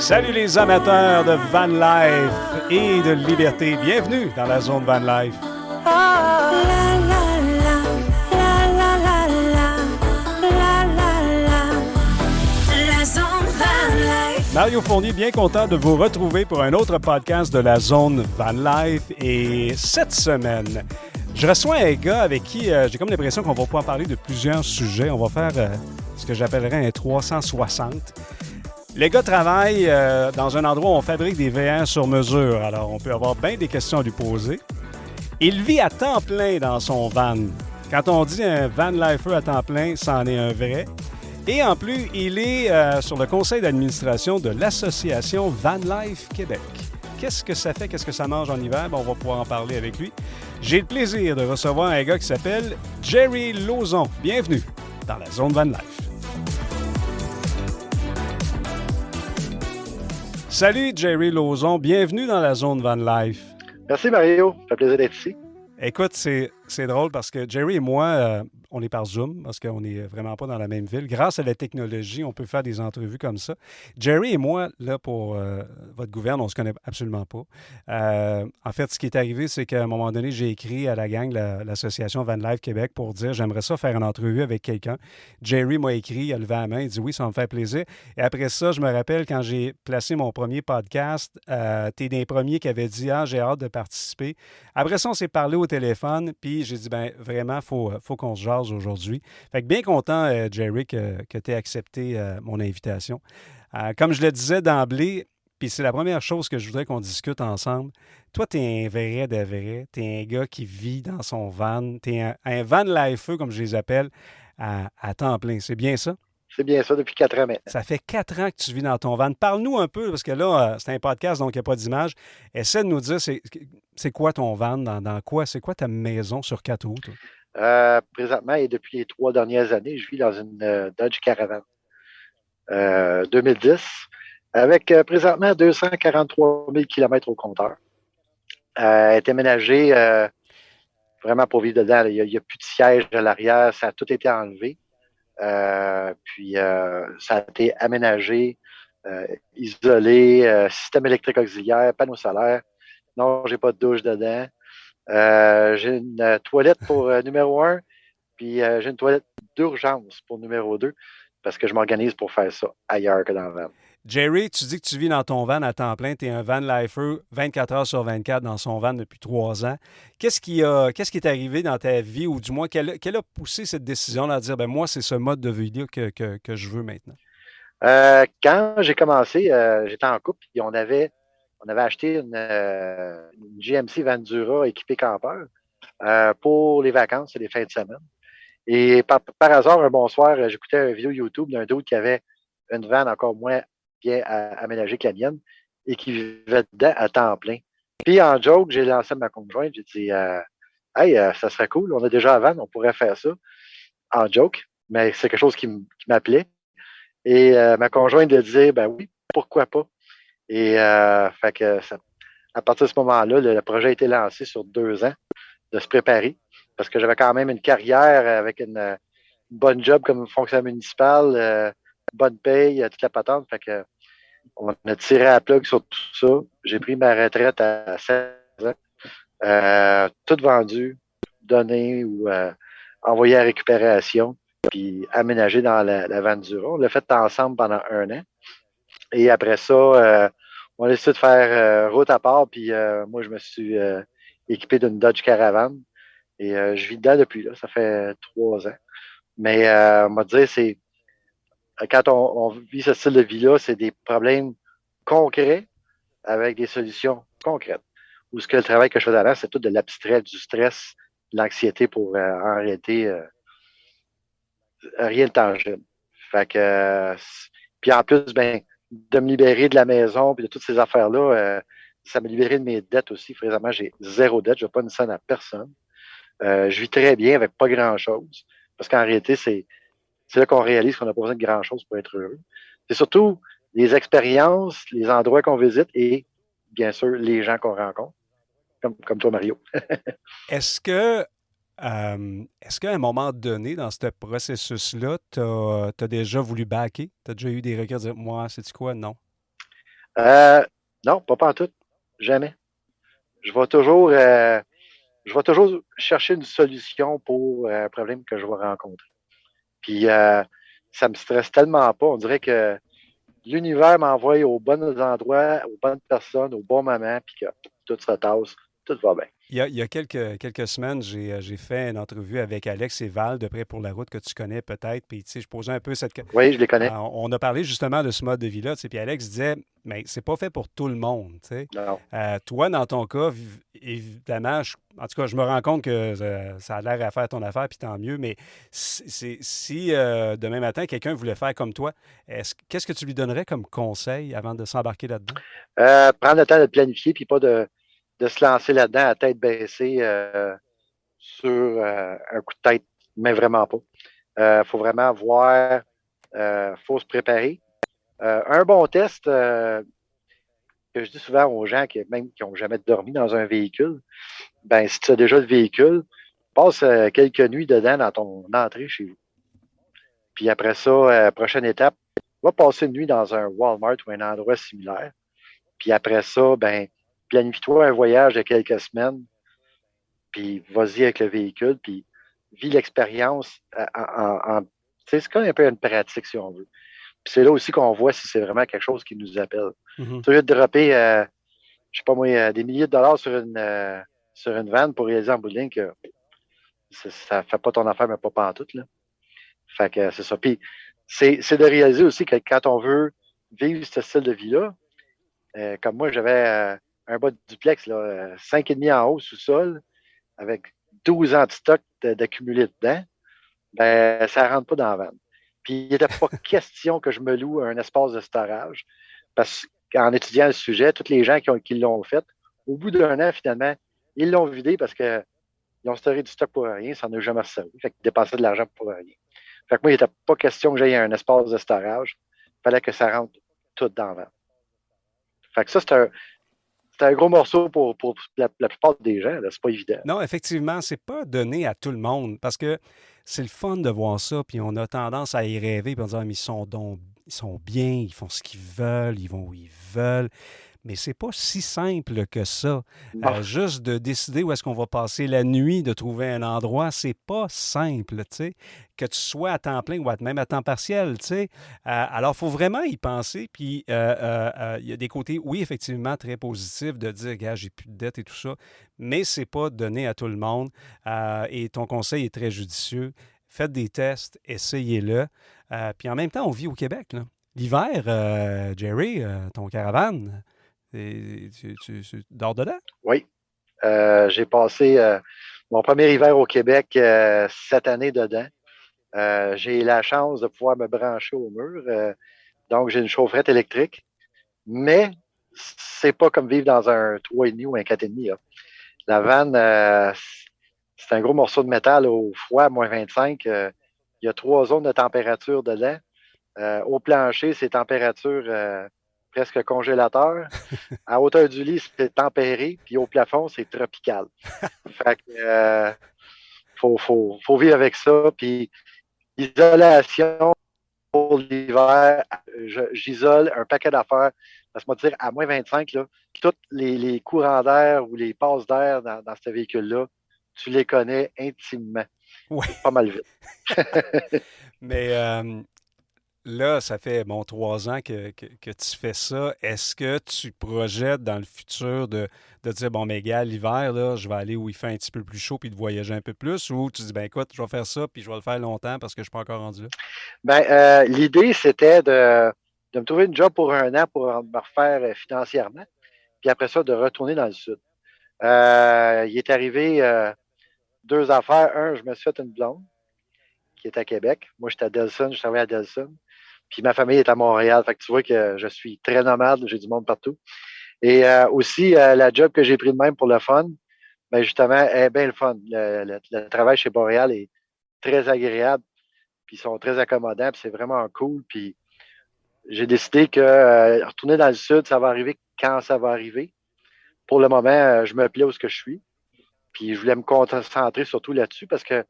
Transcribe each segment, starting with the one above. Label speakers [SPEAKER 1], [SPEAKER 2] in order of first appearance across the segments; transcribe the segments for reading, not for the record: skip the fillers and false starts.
[SPEAKER 1] Salut les amateurs de van life et de liberté. Bienvenue dans la zone van life. Mario Fournier, bien content de vous retrouver pour un autre podcast de la zone van life. Et cette semaine, je reçois un gars avec qui j'ai comme l'impression qu'on va pouvoir parler de plusieurs sujets. On va faire ce que j'appellerais un 360. Les gars travaillent dans un endroit où on fabrique des VR sur mesure. Alors, on peut avoir bien des questions à lui poser. Il vit à temps plein dans son van. Quand on dit un van lifer à temps plein, c'en est un vrai. Et en plus, il est sur le conseil d'administration de l'Association Van Life Québec. Qu'est-ce que ça fait? Qu'est-ce que ça mange en hiver? On va pouvoir en parler avec lui. J'ai le plaisir de recevoir un gars qui s'appelle Jerry Lauzon. Bienvenue dans la zone Van Life. Salut Jerry Lauzon, bienvenue dans la zone Van Life.
[SPEAKER 2] Merci Mario, ça fait plaisir d'être ici.
[SPEAKER 1] Écoute, c'est drôle parce que Jerry et moi, on est par Zoom parce qu'on n'est vraiment pas dans la même ville. Grâce à la technologie, on peut faire des entrevues comme ça. Jerry et moi, là, pour votre gouverne, on ne se connaît absolument pas. En fait, ce qui est arrivé, c'est qu'à un moment donné, j'ai écrit à la gang, l'association Van Life Québec, pour dire j'aimerais ça faire une entrevue avec quelqu'un. Jerry m'a écrit, il a levé la main, il dit oui, ça me fait plaisir. Et après ça, je me rappelle quand j'ai placé mon premier podcast, tu es des premiers qui avaient dit j'ai hâte de participer. Après ça, on s'est parlé au téléphone, puis j'ai dit vraiment, il faut qu'on se jase aujourd'hui. Fait que bien content, Jerry, que tu aies accepté mon invitation. Comme je le disais d'emblée, puis c'est la première chose que je voudrais qu'on discute ensemble. Toi, tu es un vrai de vrai. Tu es un gars qui vit dans son van. Tu es un van lifer, comme je les appelle, à temps plein. C'est bien ça?
[SPEAKER 2] C'est bien ça, depuis 4 ans maintenant.
[SPEAKER 1] Ça fait 4 ans que tu vis dans ton van. Parle-nous un peu, parce que là, c'est un podcast, donc il n'y a pas d'image. Essaie de nous dire, c'est quoi ton van, dans quoi? C'est quoi ta maison sur 4 roues, toi?
[SPEAKER 2] Présentement, et depuis les 3 dernières années, je vis dans une Dodge Caravan 2010, avec présentement 243 000 km au compteur. Elle est aménagée vraiment pour vivre dedans. Il n'y a plus de siège à l'arrière, ça a tout été enlevé. Puis ça a été aménagé, isolé, système électrique auxiliaire, panneau solaire. Non, j'ai pas de douche dedans. J'ai une toilette pour numéro 1, puis j'ai une toilette d'urgence pour numéro 2, parce que je m'organise pour faire ça ailleurs que dans le van.
[SPEAKER 1] Jerry, tu dis que tu vis dans ton van à temps plein. Tu es un van lifer 24 heures sur 24 dans son van depuis 3 ans. Qu'est-ce qui est arrivé dans ta vie, ou du moins, quelle a poussé cette décision-là à dire, moi, c'est ce mode de vie que je veux maintenant?
[SPEAKER 2] Quand j'ai commencé, j'étais en couple, et on avait acheté une GMC Vandura équipée campeur pour les vacances et les fins de semaine. Et par hasard, un bon soir, j'écoutais une vidéo YouTube d'un dude qui avait une van encore moins bien aménagée que la mienne et qui vivait dedans à temps plein. Puis en joke, j'ai lancé ma conjointe, j'ai dit hey, ça serait cool, on a déjà la van, on pourrait faire ça. En joke, mais c'est quelque chose qui m'appelait. Et ma conjointe a dit ben oui, pourquoi pas. Et fait que à partir de ce moment-là, le projet a été lancé sur 2 ans de se préparer, parce que j'avais quand même une carrière avec une bonne job comme fonctionnaire municipal, bonne paye, toute la patente. Fait que on a tiré à la plug sur tout ça. J'ai pris ma retraite à 16 ans. Tout vendu, donné ou envoyé à récupération, puis aménagé dans la Vandura. On l'a fait ensemble pendant 1 an. Et après ça, on a décidé de faire route à part, puis moi, je me suis équipé d'une Dodge Caravan. Et je vis dedans depuis là, ça fait 3 ans. Mais on va dire, c'est quand on vit ce style de vie-là, c'est des problèmes concrets avec des solutions concrètes. Ou ce que le travail que je fais avant, c'est tout de l'abstrait, du stress, de l'anxiété pour en réalité rien de tangible. Fait que puis en plus, de me libérer de la maison puis de toutes ces affaires-là, ça m'a libéré de mes dettes aussi. Présentement, j'ai 0 dette, je n'ai pas une scène à personne. Je vis très bien avec pas grand-chose. Parce qu'en réalité, c'est là qu'on réalise qu'on n'a pas besoin de grand-chose pour être heureux. C'est surtout les expériences, les endroits qu'on visite et, bien sûr, les gens qu'on rencontre, comme toi, Mario.
[SPEAKER 1] Est-ce qu'à un moment donné, dans ce processus-là, tu as déjà voulu backer? Tu as déjà eu des regrets de dire, moi, c'est-tu quoi? Non.
[SPEAKER 2] Euh, non, pas en tout. Jamais. Je vais toujours, euh, je vais toujours chercher une solution pour un problème que je vais rencontrer. Puis, ça me stresse tellement pas. On dirait que l'univers m'envoie aux bons endroits, aux bonnes personnes, au bon moment, puis que tout se tasse, tout va bien.
[SPEAKER 1] Il y a quelques semaines, j'ai fait une entrevue avec Alex et Val de Prêt pour la route que tu connais peut-être. Puis, tu sais, je posais un peu
[SPEAKER 2] Oui, je les connais.
[SPEAKER 1] on a parlé justement de ce mode de vie-là, tu sais, puis Alex disait, mais c'est pas fait pour tout le monde, tu sais.
[SPEAKER 2] Non.
[SPEAKER 1] Toi, dans ton cas, évidemment, en tout cas, je me rends compte que ça a l'air à faire ton affaire, puis tant mieux, mais si demain matin, quelqu'un voulait faire comme toi, qu'est-ce que tu lui donnerais comme conseil avant de s'embarquer là-dedans?
[SPEAKER 2] Prendre le temps de planifier, puis pas de se lancer là-dedans à tête baissée sur un coup de tête, mais vraiment pas. Faut vraiment voir, faut se préparer. Un bon test que je dis souvent aux gens qui même qui n'ont jamais dormi dans un véhicule, ben si tu as déjà le véhicule, passe quelques nuits dedans dans ton entrée chez vous. Puis après ça, prochaine étape, va passer une nuit dans un Walmart ou un endroit similaire. Puis après ça, ben planifie-toi un voyage de quelques semaines, puis vas-y avec le véhicule, puis vis l'expérience tu sais, c'est comme un peu une pratique, si on veut. Puis c'est là aussi qu'on voit si c'est vraiment quelque chose qui nous appelle.
[SPEAKER 1] Mhm.
[SPEAKER 2] Tu veux de dropper, je sais pas moi, des milliers de dollars sur une vanne pour réaliser en bout de ligne que ça fait pas ton affaire, mais pas pantoute, là. Fait que c'est ça. Puis c'est de réaliser aussi que quand on veut vivre ce style de vie-là, comme moi, j'avais un bas de duplex, là, 5,5 en haut, sous-sol, avec 12 ans de stock d'accumulé dedans, ben, ça rentre pas dans la vanne. Puis, il n'était pas question que je me loue un espace de storage, parce qu'en étudiant le sujet, tous les gens qui l'ont fait, au bout d'un an, finalement, ils l'ont vidé parce qu'ils ont storé du stock pour rien, ça n'a jamais servi. Fait qu'ils dépensaient de l'argent pour rien. Fait que moi, il n'était pas question que j'aie un espace de storage. Il fallait que ça rentre tout dans la vanne. Fait que ça, c'est un gros morceau pour la plupart des gens. C'est pas évident.
[SPEAKER 1] Non, effectivement, c'est pas donné à tout le monde parce que c'est le fun de voir ça, puis on a tendance à y rêver, puis en disant, mais ils sont bien, ils font ce qu'ils veulent, ils vont où ils veulent. Mais c'est pas si simple que ça.
[SPEAKER 2] Non.
[SPEAKER 1] Juste de décider où est-ce qu'on va passer la nuit, de trouver un endroit, c'est pas simple, tu sais. Que tu sois à temps plein ou même à temps partiel, tu sais. Alors, il faut vraiment y penser. Puis, il y a des côtés, oui, effectivement, très positifs de dire, gars, j'ai plus de dettes et tout ça, mais c'est pas donné à tout le monde. Et ton conseil est très judicieux. Faites des tests, essayez-le. Puis en même temps, on vit au Québec, là. L'hiver, Jerry, ton caravane, tu dors dedans?
[SPEAKER 2] Oui. J'ai passé mon premier hiver au Québec cette année dedans. J'ai la chance de pouvoir me brancher au mur. Donc, j'ai une chaufferette électrique. Mais c'est pas comme vivre dans un 3,5 ou un 4,5. Là. La vanne, c'est un gros morceau de métal au froid, -25. Il y a 3 zones de température dedans. Au plancher, c'est température presque congélateur. À hauteur du lit, c'est tempéré. Puis au plafond, c'est tropical. Fait que, faut vivre avec ça. Puis isolation pour l'hiver, j'isole un paquet d'affaires. Laisse-moi te dire, à -25, là, tous les courants d'air ou les passes d'air dans ce véhicule-là, tu les connais intimement.
[SPEAKER 1] Oui.
[SPEAKER 2] C'est pas mal vite.
[SPEAKER 1] Mais là, ça fait, bon, 3 ans que tu fais ça. Est-ce que tu projettes dans le futur de dire, bon, mais gars, l'hiver, là, je vais aller où il fait un petit peu plus chaud puis de voyager un peu plus, ou tu dis, ben écoute, je vais faire ça puis je vais le faire longtemps parce que je ne suis pas encore rendu là?
[SPEAKER 2] Ben, l'idée, c'était de me trouver une job pour un an pour me refaire financièrement, puis après ça, de retourner dans le sud. Il est arrivé 2 affaires. Un, je me suis fait une blonde qui est à Québec. Moi, j'étais à Delson, je travaillais à Delson. Puis ma famille est à Montréal. Fait que tu vois que je suis très nomade, j'ai du monde partout. Et aussi, la job que j'ai pris de même pour le fun, ben justement, est bien le fun. Le travail chez Boréal est très agréable, puis ils sont très accommodants, puis c'est vraiment cool. Puis j'ai décidé que retourner dans le sud, ça va arriver quand ça va arriver. Pour le moment, je me plais où ce que je suis. Puis je voulais me concentrer surtout là-dessus parce que, tu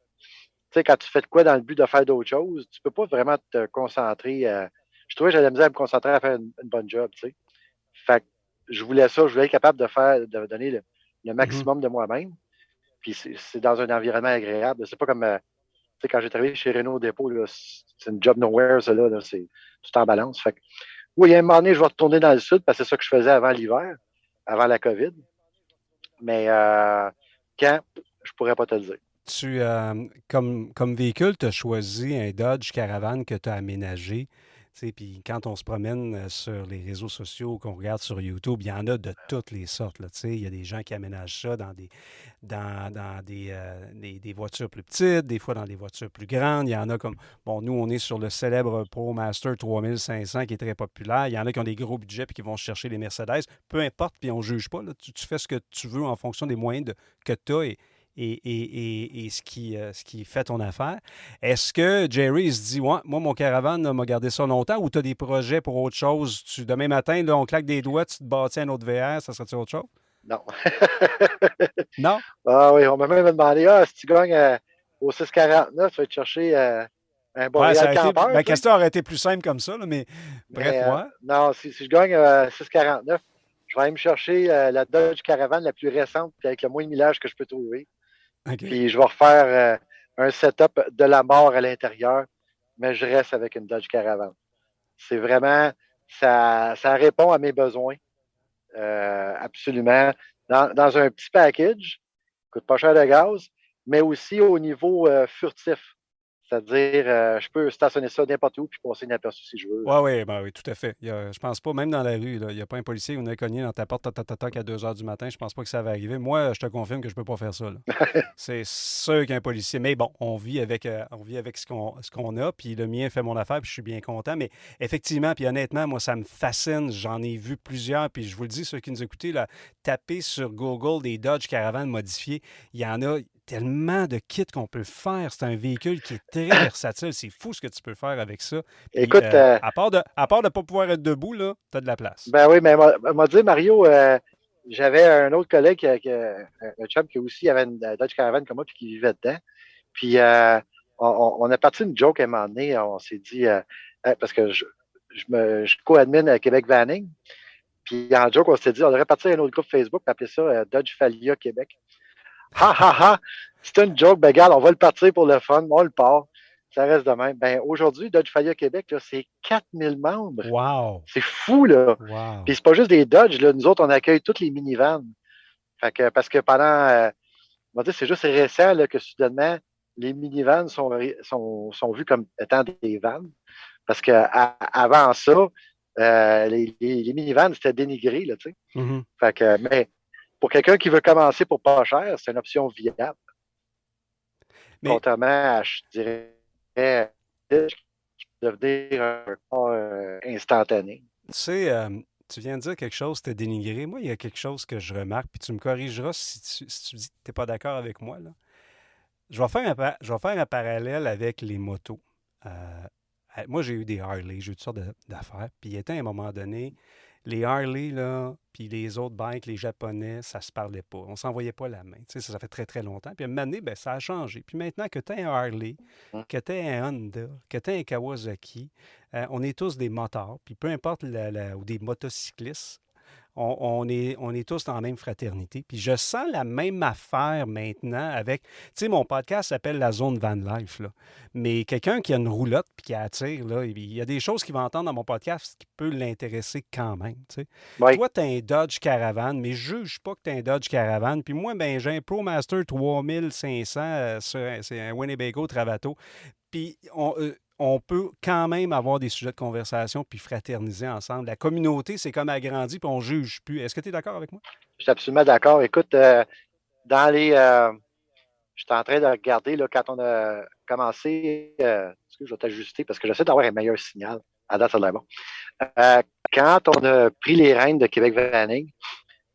[SPEAKER 2] sais, quand tu fais de quoi dans le but de faire d'autres choses, tu peux pas vraiment te concentrer. Je trouvais que j'avais la misère à me concentrer à faire une bonne job, tu sais. Fait que je voulais ça, je voulais être capable de donner le
[SPEAKER 1] Mhm.
[SPEAKER 2] maximum de moi-même. Puis c'est dans un environnement agréable. C'est pas comme quand j'ai travaillé chez Renault Dépôt, là, c'est une job nowhere, ça là, c'est tout en balance. Fait que, oui, à un moment donné, je vais retourner dans le sud parce que c'est ça que je faisais avant l'hiver, avant la COVID. Mais quand, je pourrais pas te le dire.
[SPEAKER 1] Comme véhicule, tu as choisi un Dodge Caravan que tu as aménagé. Puis quand on se promène sur les réseaux sociaux, qu'on regarde sur YouTube, il y en a de toutes les sortes. Là, il y a des gens qui aménagent ça dans des voitures plus petites, des fois dans des voitures plus grandes. Il y en a comme, bon, nous, on est sur le célèbre ProMaster 3500 qui est très populaire. Il y en a qui ont des gros budgets et qui vont chercher les Mercedes. Peu importe, puis on ne juge pas. Là. Tu fais ce que tu veux en fonction des moyens que tu as et ce qui fait ton affaire. Est-ce que Jerry se dit, ouais, moi, mon caravane m'a gardé ça longtemps ou tu as des projets pour autre chose? Demain matin, là, on claque des doigts, tu te bâtis un autre VR, ça serait-tu autre chose?
[SPEAKER 2] Non.
[SPEAKER 1] Non?
[SPEAKER 2] Ah oui, on m'a même demandé, si tu gagnes au 649, tu vas te chercher un
[SPEAKER 1] Ouais, ça
[SPEAKER 2] Boréal
[SPEAKER 1] aurait été.
[SPEAKER 2] campeur,
[SPEAKER 1] Ma
[SPEAKER 2] tu sais.
[SPEAKER 1] question aurait été plus simple comme ça, là, mais bref,
[SPEAKER 2] Mais
[SPEAKER 1] ouais.
[SPEAKER 2] non, si je gagne 649, je vais aller me chercher la Dodge Caravan la plus récente, puis avec le moins de millage que je peux trouver.
[SPEAKER 1] OK.
[SPEAKER 2] Puis je vais refaire un setup de la mort à l'intérieur, mais je reste avec une Dodge Caravan. C'est vraiment, ça répond à mes besoins, absolument. Dans un petit package, coûte pas cher de gaz, mais aussi au niveau furtif. C'est-à-dire, je peux stationner ça n'importe où puis passer inaperçu si je veux.
[SPEAKER 1] Ouais, ouais, ben oui, tout à fait. Je pense pas, même dans la rue, là, il n'y a pas un policier qui venait cogner dans ta porte à 2 heures du matin. Je pense pas que ça va arriver. Moi, je te confirme que je peux pas faire ça. Là. C'est sûr qu'un policier. Mais bon, on vit avec ce qu'on a. Puis le mien fait mon affaire, puis je suis bien content. Mais effectivement, puis honnêtement, moi, ça me fascine. J'en ai vu plusieurs. Puis je vous le dis, ceux qui nous écoutez, là, tapez sur Google des Dodge Caravan modifiés. Il y en a tellement de kits qu'on peut faire. C'est un véhicule qui est très versatile. C'est fou ce que tu peux faire avec ça. Puis,
[SPEAKER 2] Écoute,
[SPEAKER 1] à part de ne pas pouvoir être debout, là, tu as de la place.
[SPEAKER 2] ben oui, mais m'a dit Mario, j'avais un autre collègue, un chum qui aussi avait une Dodge Caravan comme moi, puis qui vivait dedans. Puis on a parti une joke à un moment donné, on s'est dit, parce que je co-admine Québec Vanning, puis en joke, on s'est dit, on devrait partir un autre groupe Facebook, appeler ça Dodge Falia Québec. Ha ha ha! C'est une joke, ben regarde, on va le partir pour le fun, on le part. Ça reste de même. Ben aujourd'hui, Dodge Falia Québec, là, c'est 4000 membres.
[SPEAKER 1] Wow!
[SPEAKER 2] C'est fou, là.
[SPEAKER 1] Wow!
[SPEAKER 2] Puis c'est pas juste des Dodge, là. Nous autres, on accueille toutes les minivans. Fait que, parce que pendant, on va dire, c'est juste récent, là, que soudainement, les minivans sont vus comme étant des vannes. Parce que avant ça, les minivans, c'était dénigré, là, tu sais.
[SPEAKER 1] Mhm.
[SPEAKER 2] Fait que, mais pour quelqu'un qui veut commencer pour pas cher, c'est une option viable.
[SPEAKER 1] Mais
[SPEAKER 2] Contrairement à, je dirais, qui peut devenir un corps instantané.
[SPEAKER 1] tu sais, tu viens de dire quelque chose, c'était dénigré. Moi, il y a quelque chose que je remarque, puis tu me corrigeras si tu dis que tu n'es pas d'accord avec moi, là. Je vais faire un parallèle avec les motos. Euh, Moi, j'ai eu des Harley, j'ai eu toutes sortes d'affaires. Puis il était à un moment donné, les Harley, là, puis les autres bikes, les Japonais, ça se parlait pas. On s'envoyait pas la main. Tu sais, ça fait très, très longtemps. Puis à un moment donné, ben, ça a changé. Puis maintenant que tu as un Harley, que tu as un Honda, que tu as un Kawasaki, on est tous des motards. Puis peu importe, ou des motocyclistes, on est tous dans la même fraternité. Puis je sens la même affaire maintenant avec. Tu sais, mon podcast s'appelle La Zone Van Life, là. Mais quelqu'un qui a une roulotte puis qui attire, là, il y a des choses qu'il va entendre dans mon podcast qui peut l'intéresser quand même. Tu sais.
[SPEAKER 2] Oui.
[SPEAKER 1] Toi, tu as un Dodge Caravan, mais je juge pas que tu as un Dodge Caravan. Puis moi, ben, j'ai un ProMaster 3500, c'est un Winnebago Travato. Puis on peut quand même avoir des sujets de conversation puis fraterniser ensemble. La communauté, c'est comme agrandi puis on ne juge plus. Est-ce que tu es d'accord avec moi?
[SPEAKER 2] Je suis absolument d'accord. Écoute, dans les. Je suis en train de regarder là, quand on a commencé. Excuse, je vais t'ajuster parce que j'essaie d'avoir un meilleur signal. À date, ça a l'air bon. Quand on a pris les rênes de Québec Vanning,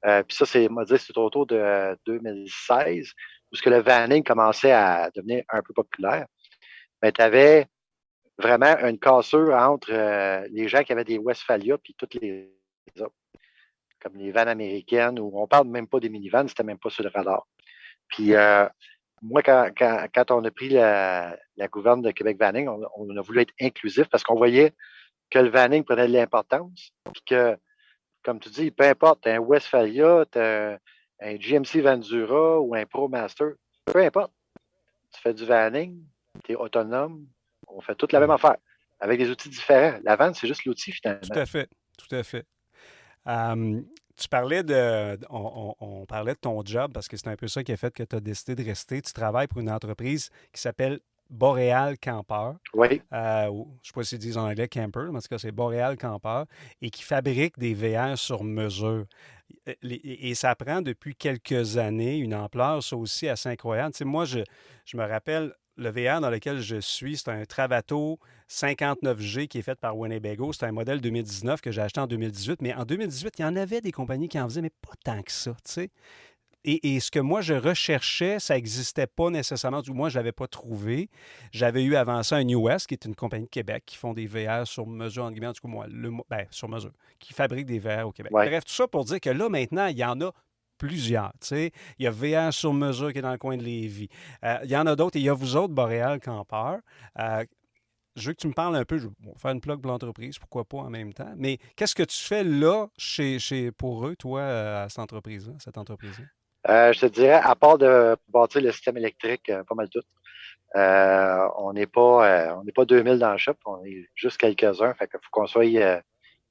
[SPEAKER 2] puis ça, c'est autour de 2016, où le vanning commençait à devenir un peu populaire. Mais tu avais vraiment une cassure entre les gens qui avaient des Westphalia puis toutes les autres, comme les vannes américaines, où on parle même pas des minivans, c'était même pas sur le radar. Puis moi, quand on a pris la gouverne de Québec Vanning, on a voulu être inclusif parce qu'on voyait que le vanning prenait de l'importance, puis que comme tu dis, peu importe, tu as un Westphalia, tu as un GMC Vandura ou un ProMaster, peu importe. Tu fais du vanning, tu es autonome, on fait toute la même
[SPEAKER 1] Ouais.
[SPEAKER 2] affaire, avec des outils différents. La vanne, c'est juste l'outil
[SPEAKER 1] Tout
[SPEAKER 2] finalement.
[SPEAKER 1] à fait. Tout à fait. Euh, Tu parlais de. On parlait de ton job parce que c'est un peu ça qui a fait que tu as décidé de rester. Tu travailles pour une entreprise qui s'appelle Boréal Camper.
[SPEAKER 2] Oui,
[SPEAKER 1] Je ne sais pas s'ils disent en anglais camper, mais en tout cas, c'est Boréal Camper et qui fabrique des VR sur mesure. Et ça prend depuis quelques années une ampleur, ça aussi, assez incroyable. Tu sais, moi, je me rappelle, le VR dans lequel je suis, c'est un Travato 59G qui est fait par Winnebago. C'est un modèle 2019 que j'ai acheté en 2018. Mais en 2018, il y en avait des compagnies qui en faisaient, mais pas tant que ça, tu sais. Et ce que moi, je recherchais, ça n'existait pas nécessairement, du moins, je ne l'avais pas trouvé. J'avais eu avant ça un US, qui est une compagnie de Québec, qui font des VR sur mesure, en guillemets, du coup, moi, sur mesure, qui fabrique des VR au Québec.
[SPEAKER 2] oui.
[SPEAKER 1] Bref, tout ça pour dire que là, maintenant, il y en a plusieurs. Tu sais. Il y a VR sur mesure qui est dans le coin de Lévis. Il y en a d'autres, et il y a vous autres, Boréal Campeur. Je veux que tu me parles un peu, je vais faire une plug pour l'entreprise, pourquoi pas en même temps. Mais qu'est-ce que tu fais là pour eux, toi, à cette entreprise-là,
[SPEAKER 2] Je te dirais, à part de bâtir le système électrique, pas mal tout. On n'est pas 2000 dans le shop, on est juste quelques-uns. Fait qu'il faut qu'on soit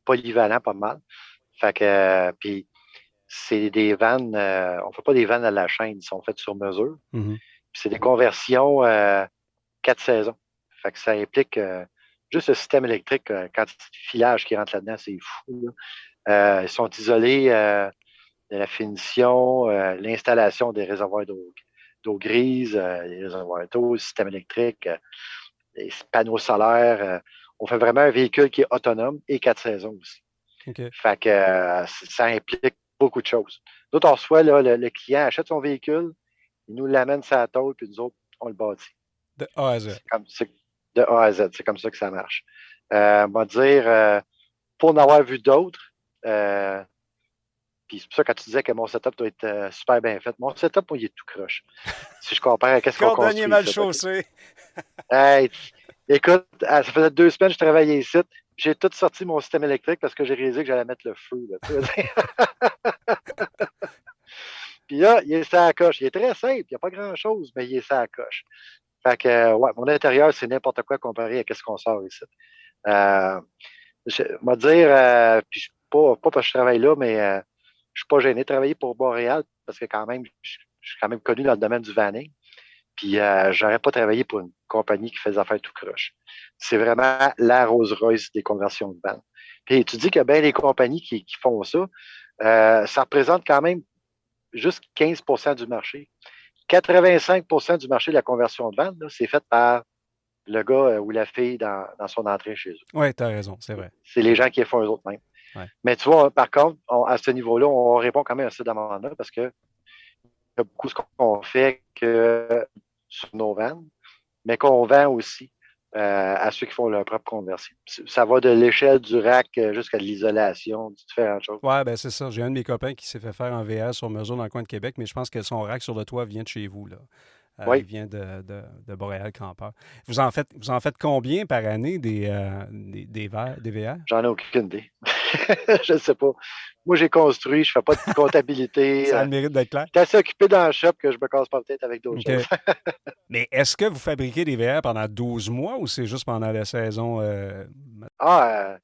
[SPEAKER 2] polyvalent pas mal. Fait que, puis c'est des vannes, on fait pas des vannes à la chaîne, ils sont faites sur mesure.
[SPEAKER 1] Mhm.
[SPEAKER 2] Puis c'est des conversions 4 saisons. Fait que ça implique juste le système électrique, quantité de filage qui rentre là-dedans, c'est fou, là. Ils sont isolés de la finition, l'installation des réservoirs d'eau grise, les réservoirs d'eau, le système électrique, les panneaux solaires. On fait vraiment un véhicule qui est autonome et 4 saisons aussi.
[SPEAKER 1] OK.
[SPEAKER 2] Fait que ça implique beaucoup de choses. Nous autres, on reçoit, là, le client achète son véhicule, il nous l'amène sur la tôle, puis nous autres, on le bâtit.
[SPEAKER 1] De A à Z.
[SPEAKER 2] De A à Z, c'est comme ça que ça marche. On va dire, pour en avoir vu d'autres, puis c'est pour ça que quand tu disais que mon setup doit être super bien fait, mon setup, moi, il est tout croche. Si je compare à ce qu'on
[SPEAKER 1] Cordonnier
[SPEAKER 2] construit
[SPEAKER 1] mal
[SPEAKER 2] ici.
[SPEAKER 1] chaussé.
[SPEAKER 2] Hey, écoute, ça faisait 2 semaines que je travaillais ici. J'ai tout sorti mon système électrique parce que j'ai réalisé que j'allais mettre le feu. Là, puis là, il est ça à coche. Il est très simple, il n'y a pas grand-chose, mais il est ça à coche. Fait que, ouais, mon intérieur, c'est n'importe quoi comparé à ce qu'on sort ici. Je vais dire, puis pas parce que je travaille là, mais je suis pas gêné de travailler pour Boréal parce que quand même, je suis quand même connu dans le domaine du vanning. Puis j'aurais pas travaillé pour une compagnie qui fait des affaires tout croche. C'est vraiment la Rolls-Royce des conversions de vannes. Puis tu dis qu'il y a bien des compagnies qui font ça. Ça représente quand même juste 15% du marché. 85% du marché de la conversion de vannes, c'est fait par le gars ou la fille dans son entrée chez eux.
[SPEAKER 1] Oui, tu as raison, c'est vrai.
[SPEAKER 2] C'est les gens qui le font eux autres mêmes.
[SPEAKER 1] Ouais.
[SPEAKER 2] Mais tu vois, par contre, à ce niveau-là, on répond quand même à cette demande-là parce que il y a beaucoup ce qu'on fait que sur nos vannes, mais qu'on vend aussi à ceux qui font leur propre conversion. Ça va de l'échelle du rack jusqu'à de l'isolation, différentes choses.
[SPEAKER 1] Oui, ben c'est ça. J'ai un de mes copains qui s'est fait faire un VR sur mesure dans le coin de Québec, mais je pense que son rack sur le toit vient de chez vous, là. Il
[SPEAKER 2] Oui,
[SPEAKER 1] vient de Boréal Campeur. Vous en faites combien par année des VR?
[SPEAKER 2] j'en ai aucune idée. Je ne sais pas. Moi, j'ai construit, je ne fais pas de comptabilité.
[SPEAKER 1] Ça a le mérite d'être clair.
[SPEAKER 2] Je suis assez occupé dans le shop que je me casse pas la tête avec d'autres
[SPEAKER 1] OK.
[SPEAKER 2] choses.
[SPEAKER 1] Mais est-ce que vous fabriquez des VR pendant 12 mois ou c'est juste pendant la saison?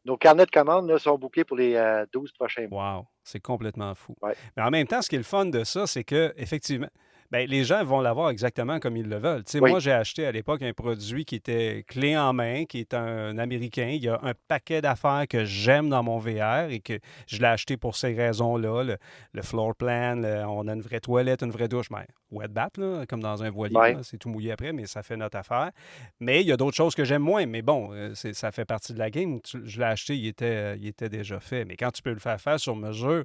[SPEAKER 2] Nos carnets de commandes là, sont bookés pour les 12 prochains mois.
[SPEAKER 1] Wow, c'est complètement fou.
[SPEAKER 2] Ouais.
[SPEAKER 1] Mais en même temps, ce qui est le fun de ça, c'est que effectivement, ben, les gens vont l'avoir exactement comme ils le veulent. Tu sais,
[SPEAKER 2] Oui.
[SPEAKER 1] moi, j'ai acheté à l'époque un produit qui était clé en main, qui est un Américain. Il y a un paquet d'affaires que j'aime dans mon VR et que je l'ai acheté pour ces raisons-là. Le floor plan, on a une vraie toilette, une vraie douche. Ben, wet bath, là, comme dans un voilier.
[SPEAKER 2] Ouais.
[SPEAKER 1] Là, c'est tout mouillé après, mais ça fait notre affaire. Mais il y a d'autres choses que j'aime moins. Mais bon, ça fait partie de la game. Je l'ai acheté, il était déjà fait. Mais quand tu peux le faire sur mesure,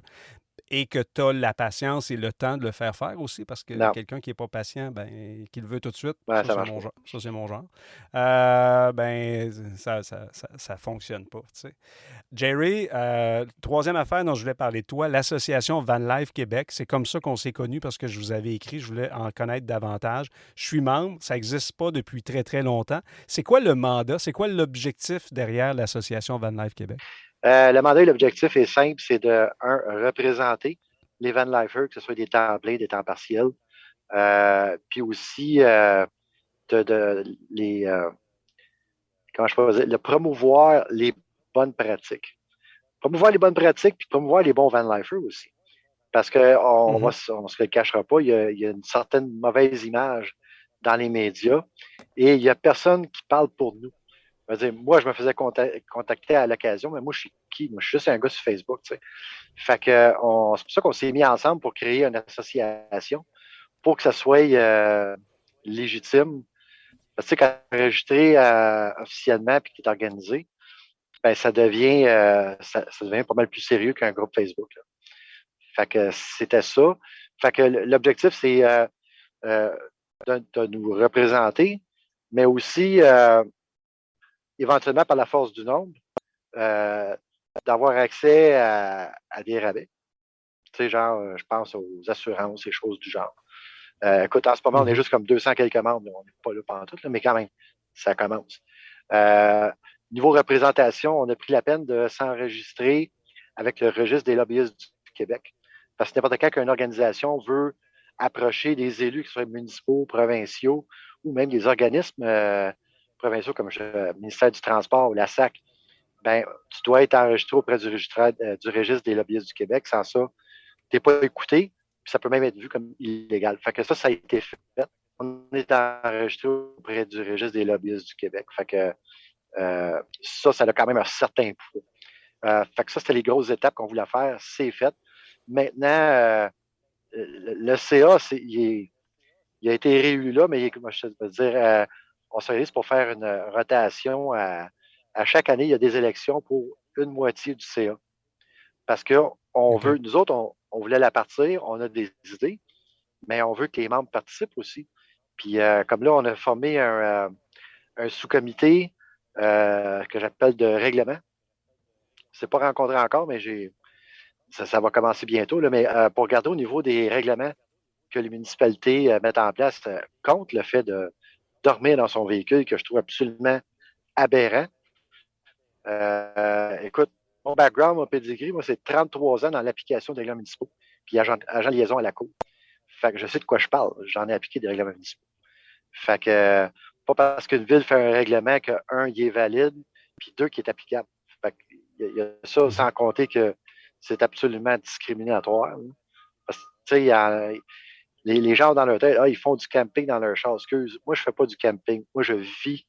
[SPEAKER 1] et que tu as la patience et le temps de le faire faire aussi, parce que
[SPEAKER 2] Non.
[SPEAKER 1] quelqu'un qui n'est pas patient, ben, qui le veut tout de suite,
[SPEAKER 2] Ouais,
[SPEAKER 1] ça,
[SPEAKER 2] ça
[SPEAKER 1] c'est
[SPEAKER 2] marche
[SPEAKER 1] mon
[SPEAKER 2] pas.
[SPEAKER 1] genre. Ça, c'est mon genre. Ben, ça fonctionne pas, tu sais. Jerry, troisième affaire dont je voulais parler de toi, l'association Van Life Québec, c'est comme ça qu'on s'est connus parce que je vous avais écrit, je voulais en connaître davantage. Je suis membre, ça n'existe pas depuis très, très longtemps. C'est quoi le mandat? C'est quoi l'objectif derrière l'association Van Life Québec?
[SPEAKER 2] Le mandat et l'objectif est simple, c'est de, représenter les van lifers, que ce soit des temps pleins, des temps partiels, puis aussi les, comment je peux dire, de promouvoir les bonnes pratiques. Promouvoir les bonnes pratiques, puis promouvoir les bons van lifers aussi. Parce qu'on
[SPEAKER 1] Mhm.
[SPEAKER 2] on se le cachera pas, il y a une certaine mauvaise image dans les médias et il n'y a personne qui parle pour nous. Je veux dire, moi, je me faisais contacter à l'occasion, mais moi, je suis qui? Moi, je suis juste un gars sur Facebook, tu sais. Fait que c'est pour ça qu'on s'est mis ensemble pour créer une association pour que ça soit légitime. Parce que quand tu es enregistré officiellement et que tu es organisé, ben, ça devient pas mal plus sérieux qu'un groupe Facebook, là. Fait que c'était ça. Fait que l'objectif, c'est euh, de nous représenter, mais aussi, éventuellement, par la force du nombre, euh, d'avoir accès à des rabais. Tu sais, genre, je pense aux assurances et choses du genre. Écoute, en ce moment, on est
[SPEAKER 1] Mhm.
[SPEAKER 2] juste comme 200 quelques membres. On n'est pas là pendant tout, là, mais quand même, ça commence. Euh, Niveau représentation, on a pris la peine de s'enregistrer avec le registre des lobbyistes du Québec. Parce que n'importe quand qu'une organisation veut approcher des élus, que ce soit municipaux, provinciaux, ou même des organismes provinciaux comme le ministère du Transport ou la SAC, ben, tu dois être enregistré auprès du registre des lobbyistes du Québec. Sans ça, tu n'es pas écouté, puis ça peut même être vu comme illégal. Fait que ça a été fait. On est enregistré auprès du registre des lobbyistes du Québec. Fait que ça a quand même un certain poids. Fait que ça, c'était les grosses étapes qu'on voulait faire. C'est fait. Maintenant, le CA, il a été réélu là, mais comment je veux dire, on se réunit pour faire une rotation. À chaque année, il y a des élections pour une moitié du CA. Parce que
[SPEAKER 1] OK.
[SPEAKER 2] nous autres, on voulait la partir, on a des idées, mais on veut que les membres participent aussi. Puis comme là, on a formé un sous-comité que j'appelle de règlement. C'est pas rencontré encore, mais ça va commencer bientôt. Là, mais pour regarder au niveau des règlements que les municipalités mettent en place contre le fait de dormir dans son véhicule, que je trouve absolument aberrant. Écoute, mon background, mon pedigree, moi, c'est 33 ans dans l'application des règlements municipaux, puis agent de liaison à la cour. Fait que je sais de quoi je parle. J'en ai appliqué des règlements municipaux. Fait que pas parce qu'une ville fait un règlement que, un, il est valide, puis deux, qui est applicable. Fait que, il y a ça
[SPEAKER 1] Mhm.
[SPEAKER 2] sans compter que c'est absolument discriminatoire, là. Parce que, tu sais, les gens dans leur tête, ils font du camping dans leur char. Excuse, moi, je fais pas du camping. Moi, je vis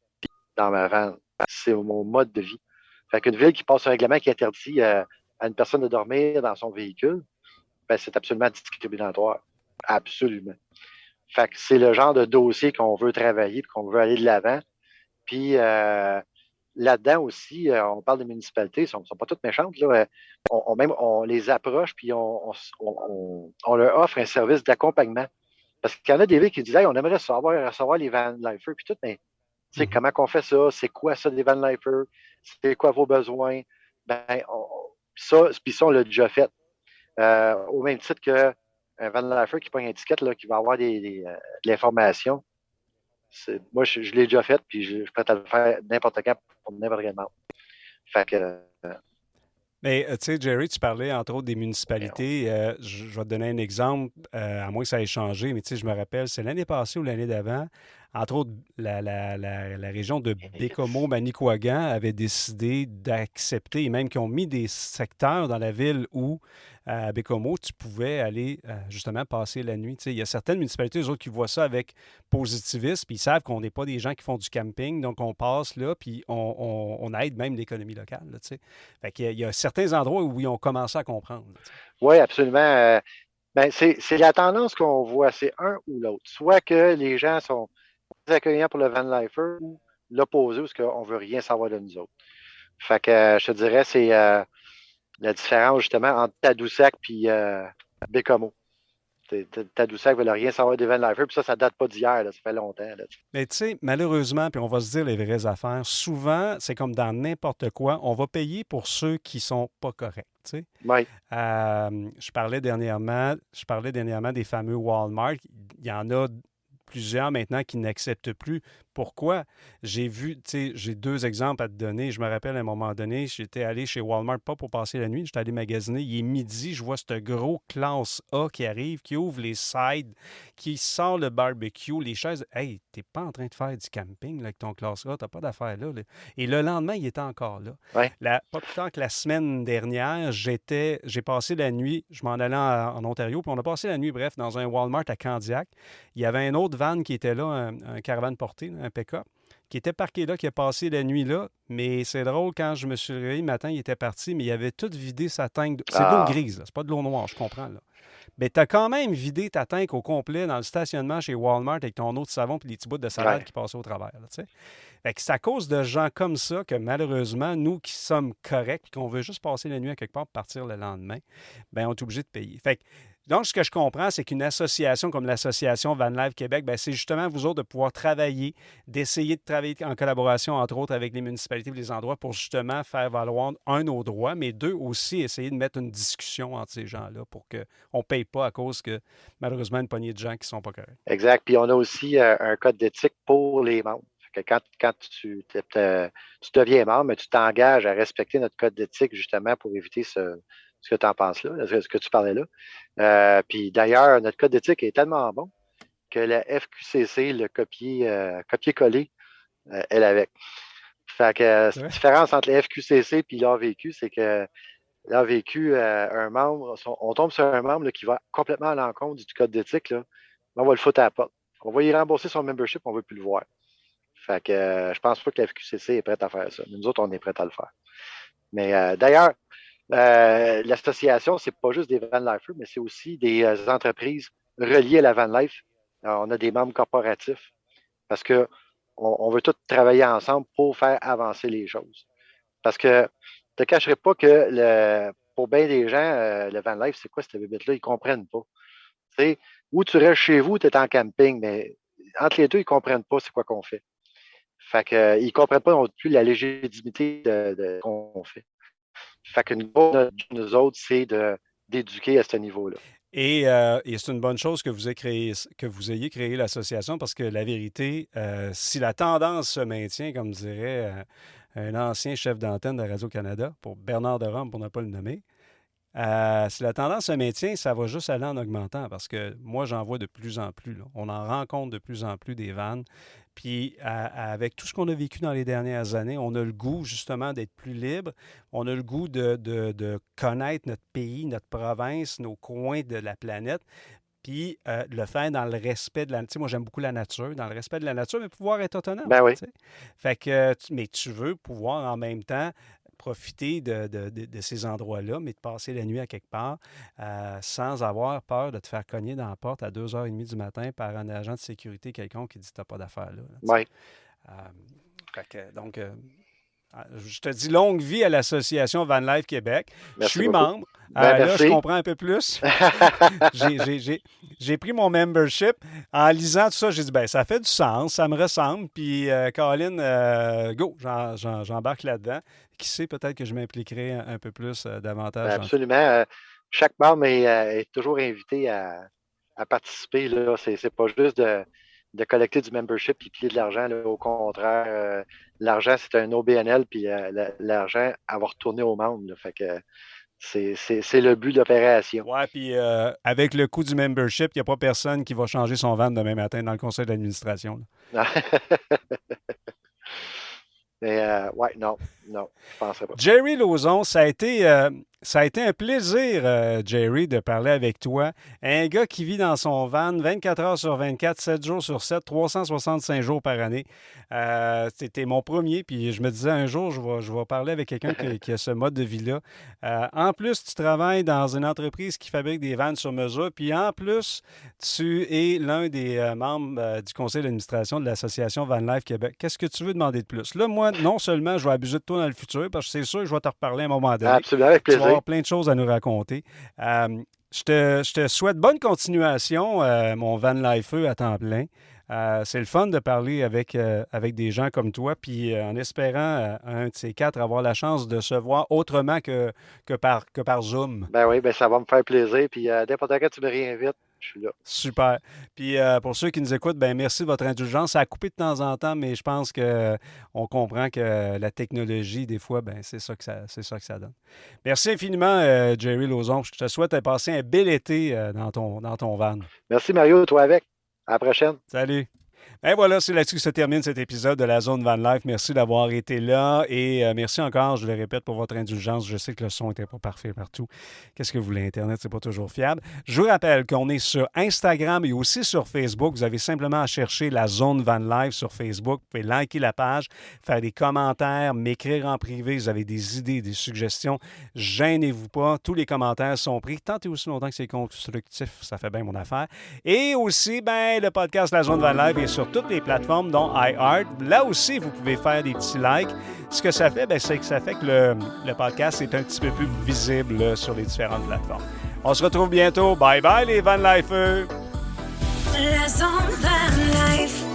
[SPEAKER 2] dans ma van. C'est mon mode de vie. Fait qu'une ville qui passe un règlement qui interdit à une personne de dormir dans son véhicule, ben, c'est absolument discriminatoire. Absolument. Fait que c'est le genre de dossier qu'on veut travailler et qu'on veut aller de l'avant. Puis là-dedans aussi, on parle des municipalités, elles ne sont pas toutes méchantes, là. On les approche puis on leur offre un service d'accompagnement. Parce qu'il y en a des villes qui disent hey, on aimerait recevoir les van lifers puis tout, mais tu sais,
[SPEAKER 1] Mhm.
[SPEAKER 2] comment qu'on fait ça? C'est quoi ça des van lifers? C'est quoi vos besoins? Ben, ça, on l'a déjà fait. Au même titre qu'un van lifer qui prend une étiquette, là, qui va avoir de l'information. Moi, je l'ai déjà fait, puis je suis prêt à le faire n'importe quand pour n'importe quel membre. Fait que,
[SPEAKER 1] Mais tu sais, Jerry, tu parlais entre autres des municipalités. Je vais te donner un exemple, à moins que ça ait changé, mais tu sais, je me rappelle, c'est l'année passée ou l'année d'avant, entre autres, la région de Bécomo-Manicouagan avait décidé d'accepter, et même qui ont mis des secteurs dans la ville où, à Bécomo, tu pouvais aller justement passer la nuit. Tu sais, il y a certaines municipalités, eux autres, qui voient ça avec positivisme, puis ils savent qu'on n'est pas des gens qui font du camping, donc on passe là, puis on aide même l'économie locale, là, tu sais. Fait qu'il y a certains endroits où ils ont commencé à comprendre, là, tu sais.
[SPEAKER 2] oui, absolument. Ben, c'est la tendance qu'on voit, c'est un ou l'autre. Soit que les gens sont très accueillants pour le van lifer ou l'opposé, parce qu'on ne veut rien savoir de nous autres. Fait que je te dirais, c'est la différence justement entre Tadoussac et Bécomo. Tadoussac ne veut rien savoir des van lifers, puis ça date pas d'hier, là, ça fait longtemps. Là.
[SPEAKER 1] Mais tu sais, malheureusement, puis on va se dire les vraies affaires, souvent, c'est comme dans n'importe quoi, on va payer pour ceux qui sont pas corrects, tu sais.
[SPEAKER 2] Oui,
[SPEAKER 1] Je parlais dernièrement des fameux Walmart. Il y en a plusieurs maintenant qui n'acceptent plus Pourquoi? J'ai deux exemples à te donner. Je me rappelle à un moment donné, j'étais allé chez Walmart, pas pour passer la nuit, j'étais allé magasiner. Il est midi, je vois ce gros classe A qui arrive, qui ouvre les sides, qui sort le barbecue, les chaises. Hey, t'es pas en train de faire du camping là, avec ton classe A, t'as pas d'affaires là. Et le lendemain, il était encore là.
[SPEAKER 2] Ouais.
[SPEAKER 1] Pas plus tard que la semaine dernière, j'ai passé la nuit, je m'en allais en Ontario, puis on a passé la nuit, bref, dans un Walmart à Candiac. Il y avait un autre van qui était là, un caravane porté, un pick-up, qui était parqué là, qui a passé la nuit là. Mais c'est drôle, quand je me suis réveillé le matin, il était parti, mais il avait tout vidé sa tank. C'est de l'eau
[SPEAKER 2] Ah,
[SPEAKER 1] grise, là. C'est pas de l'eau noire, je comprends. Là. Mais tu as quand même vidé ta tank au complet dans le stationnement chez Walmart avec ton eau de savon et les petits bouts de salade
[SPEAKER 2] ouais.
[SPEAKER 1] qui passaient au travers. Là, tu sais. Fait que c'est à cause de gens comme ça que malheureusement, nous qui sommes corrects et qu'on veut juste passer la nuit à quelque part pour partir le lendemain, ben on est obligé de payer. Fait que, donc, ce que je comprends, c'est qu'une association comme l'association Van Life Québec, ben, c'est justement vous autres de pouvoir travailler, d'essayer de travailler en collaboration, entre autres, avec les municipalités et les endroits pour justement faire valoir, un, nos droits, mais deux, aussi essayer de mettre une discussion entre ces gens-là pour qu'on ne paye pas à cause que, malheureusement, une poignée de gens qui ne sont pas corrects.
[SPEAKER 2] Exact. Puis on a aussi un code d'éthique pour les membres. Fait que quand tu deviens membre, mais tu t'engages à respecter notre code d'éthique justement pour éviter ce que tu en penses là, ce que tu parlais là. Puis d'ailleurs, notre code d'éthique est tellement bon que la FQCC l'a copié-collé, elle avec. Fait que
[SPEAKER 1] C'est
[SPEAKER 2] la
[SPEAKER 1] vrai?
[SPEAKER 2] différence entre la FQCC et l'AVQ, c'est que l'AVQ, un membre, on tombe sur un membre là, qui va complètement à l'encontre du code d'éthique, là, on va le foutre à la porte. On va y rembourser son membership, on ne veut plus le voir. Fait que je pense pas que la FQCC est prête à faire ça. Mais nous autres, on est prêts à le faire. Mais d'ailleurs, l'association, c'est pas juste des van lifers, mais c'est aussi des entreprises reliées à la van life. Alors, on a des membres corporatifs parce que on veut tous travailler ensemble pour faire avancer les choses. Parce que je ne te cacherai pas que pour bien des gens, le van life, c'est quoi cette bébête-là? Ils ne comprennent pas. Tu sais, où tu restes chez vous, tu es en camping, mais entre les deux, ils ne comprennent pas c'est quoi qu'on fait. Fait que, ils ne comprennent pas non plus la légitimité de qu'on fait. Fait qu'une de nous autres, c'est d'éduquer à ce niveau-là.
[SPEAKER 1] Et c'est une bonne chose que vous ayez créé l'association parce que la vérité, si la tendance se maintient, comme dirait un ancien chef d'antenne de Radio-Canada, pour Bernard de Rome, pour ne pas le nommer, si la tendance se maintient, ça va juste aller en augmentant parce que moi, j'en vois de plus en plus. Là. On en rencontre de plus en plus des vannes. Puis, avec tout ce qu'on a vécu dans les dernières années, on a le goût justement d'être plus libre. On a le goût de connaître notre pays, notre province, nos coins de la planète. Puis, le faire dans le respect de la nature. Moi, j'aime beaucoup la nature, dans le respect de la nature, mais pouvoir être autonome.
[SPEAKER 2] Ben oui.
[SPEAKER 1] Tu sais. Fait que, mais tu veux pouvoir en même temps profiter de ces endroits-là, mais de passer la nuit à quelque part sans avoir peur de te faire cogner dans la porte à 2h30 du matin par un agent de sécurité quelconque qui dit t'as pas d'affaires là. Tu sais.
[SPEAKER 2] Oui.
[SPEAKER 1] Euh, donc, je te dis longue vie à l'association Van Life Québec. Je
[SPEAKER 2] Merci
[SPEAKER 1] suis
[SPEAKER 2] beaucoup.
[SPEAKER 1] membre.
[SPEAKER 2] Ben,
[SPEAKER 1] Là, je
[SPEAKER 2] merci.
[SPEAKER 1] comprends un peu plus. J'ai pris mon membership. En lisant tout ça, j'ai dit, ben ça fait du sens, ça me ressemble. Puis, Colin, go, j'embarque là-dedans. Qui sait, peut-être que je m'impliquerai un peu plus
[SPEAKER 2] Ben,
[SPEAKER 1] davantage dans le futur.
[SPEAKER 2] absolument. Chaque membre est toujours invité à participer. Là. C'est pas juste de collecter du membership et piler de l'argent. Là. Au contraire, l'argent, c'est un OBNL, puis l'argent, elle va retourner aux membres. Là. Fait que c'est le but de l'opération.
[SPEAKER 1] Ouais, puis avec le coût du membership, il n'y a pas personne qui va changer son van demain matin dans le conseil d'administration.
[SPEAKER 2] Mais ouais, non, non, je ne penserais pas.
[SPEAKER 1] Jerry Lauzon, ça a été un plaisir, Jerry, de parler avec toi. Un gars qui vit dans son van 24 heures sur 24, 7 jours sur 7, 365 jours par année. C'était mon premier, puis je me disais un jour, je vais parler avec quelqu'un qui a ce mode de vie-là. En plus, tu travailles dans une entreprise qui fabrique des vannes sur mesure, puis en plus, tu es l'un des membres du conseil d'administration de l'association Van Life Québec. Qu'est-ce que tu veux demander de plus? Là, moi, non seulement je vais abuser de toi dans le futur, parce que c'est sûr que je vais te reparler à un moment donné.
[SPEAKER 2] Absolument, avec
[SPEAKER 1] Tu vas
[SPEAKER 2] plaisir.
[SPEAKER 1] avoir plein de choses à nous raconter. Je te souhaite bonne continuation, mon Van Lifeux à temps plein. C'est le fun de parler avec des gens comme toi, puis en espérant, un de ces quatre, avoir la chance de se voir autrement que par Zoom.
[SPEAKER 2] Ben oui, ben ça va me faire plaisir. Puis n'importe quand tu me réinvites, je suis là.
[SPEAKER 1] Super. Puis pour ceux qui nous écoutent, ben merci de votre indulgence. Ça a coupé de temps en temps, mais je pense qu'on comprend que la technologie, des fois, ben c'est ça que ça donne. Merci infiniment, Jerry Lauzon. Je te souhaite de passer un bel été dans ton van.
[SPEAKER 2] Merci Mario, toi avec. À la prochaine.
[SPEAKER 1] Salut. Et voilà, c'est là-dessus que se termine cet épisode de la Zone Van Life. Merci d'avoir été là et merci encore, je le répète, pour votre indulgence. Je sais que le son n'était pas parfait partout. Qu'est-ce que vous voulez, Internet, c'est pas toujours fiable. Je vous rappelle qu'on est sur Instagram et aussi sur Facebook. Vous avez simplement à chercher la Zone Van Life sur Facebook. Vous pouvez liker la page, faire des commentaires, m'écrire en privé. Vous avez des idées, des suggestions. Gênez-vous pas. Tous les commentaires sont pris. Tant et aussi longtemps que c'est constructif, ça fait bien mon affaire. Et aussi, ben, le podcast La Zone Van Life est sur toutes les plateformes, dont iHeart. Là aussi, vous pouvez faire des petits likes. Ce que ça fait, ben, c'est que ça fait que le podcast est un petit peu plus visible sur les différentes plateformes. On se retrouve bientôt. Bye bye les Van Lifers!
[SPEAKER 3] La Zone Van Life.